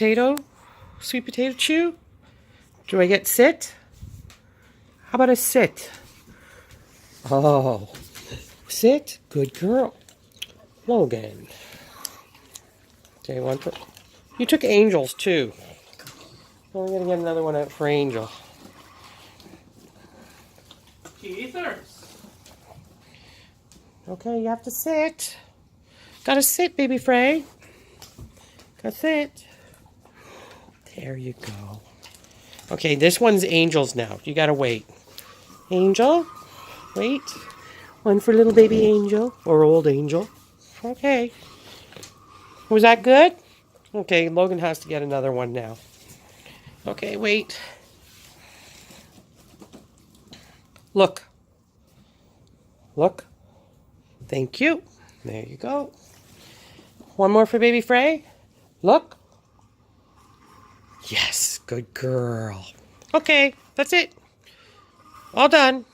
potato, sweet potato chew? Do I get sit? How about a sit? Oh, sit. Good girl. Logan. Okay, one for... You took Angel's too. We're going to get another one out for Angel. Teethers. Okay, you have to sit. Gotta sit, baby Frey. Gotta sit. There you go. Okay, this one's Angel's now. You gotta wait. Angel, wait. One for little baby Angel, or old Angel. Okay. Was that good? Okay, Logan has to get another one now. Okay, wait. Look. Look. Thank you. There you go. One more for baby Frey. Look. Yes, good girl. Okay, that's it. All done.